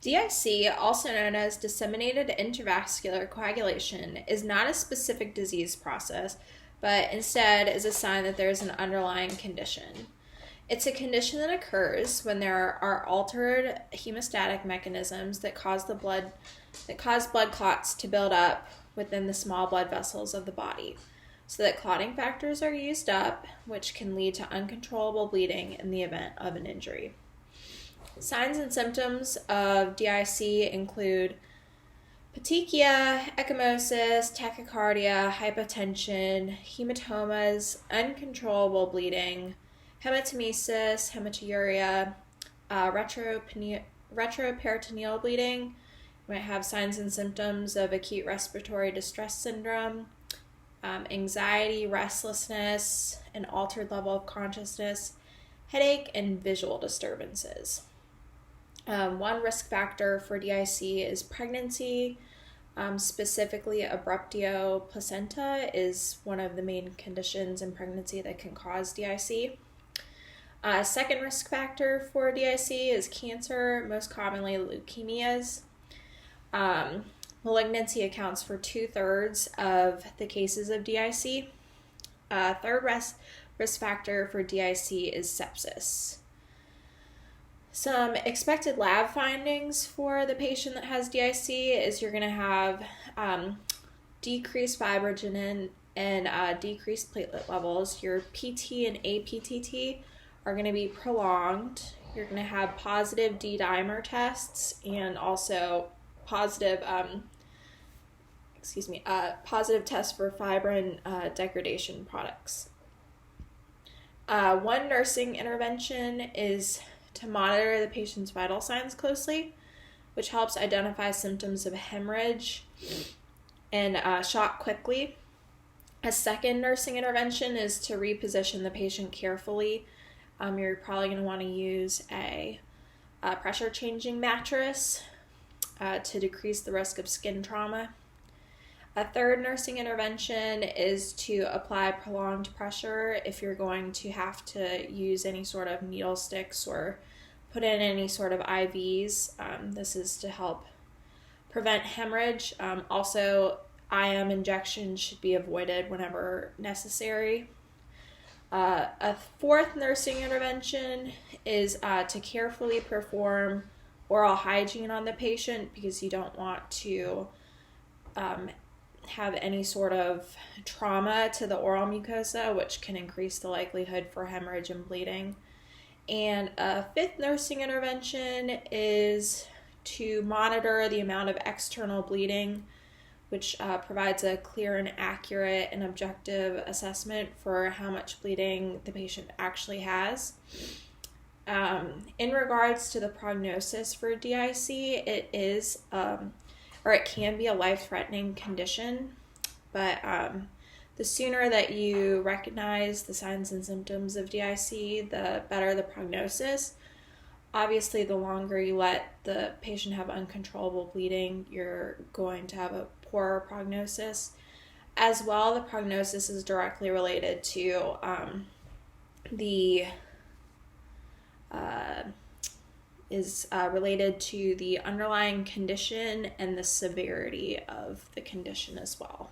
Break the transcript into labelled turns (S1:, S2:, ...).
S1: DIC, also known as disseminated intravascular coagulation, is not a specific disease process, but instead is a sign that there is an underlying condition. It's a condition that occurs when there are altered hemostatic mechanisms that cause blood clots to build up within the small blood vessels of the body, so that clotting factors are used up, which can lead to uncontrollable bleeding in the event of an injury. Signs and symptoms of DIC include petechia, ecchymosis, tachycardia, hypotension, hematomas, uncontrollable bleeding, hematemesis, hematuria, retroperitoneal bleeding. You might have signs and symptoms of acute respiratory distress syndrome, anxiety, restlessness, an altered level of consciousness, headache, and visual disturbances. One risk factor for DIC is pregnancy. Specifically, abruptio placenta is one of the main conditions in pregnancy that can cause DIC. Second risk factor for DIC is cancer, most commonly leukemias. Malignancy accounts for 2/3 of the cases of DIC. Third risk factor for DIC is sepsis. Some expected lab findings for the patient that has DIC is you're going to have decreased fibrinogen and decreased platelet levels. Your PT and APTT are going to be prolonged. You're going to have positive D-dimer tests and also positive tests for fibrin degradation products. One nursing intervention is to monitor the patient's vital signs closely, which helps identify symptoms of hemorrhage and shock quickly. A second nursing intervention is to reposition the patient carefully. You're probably going to want to use a pressure changing mattress to decrease the risk of skin trauma. A third nursing intervention is to apply prolonged pressure if you're going to have to use any sort of needle sticks or put in any sort of IVs. This is to help prevent hemorrhage. Also, IM injections should be avoided whenever necessary. A fourth nursing intervention is to carefully perform oral hygiene on the patient because you don't want to have any sort of trauma to the oral mucosa, which can increase the likelihood for hemorrhage and bleeding. And a fifth nursing intervention is to monitor the amount of external bleeding, which provides a clear and accurate and objective assessment for how much bleeding the patient actually has. In regards to the prognosis for DIC, it is, or it can be a life-threatening condition, but the sooner that you recognize the signs and symptoms of DIC, the better the prognosis. Obviously, the longer you let the patient have uncontrollable bleeding, you're going to have a poorer prognosis. As well, the prognosis is directly related to related to the underlying condition and the severity of the condition as well.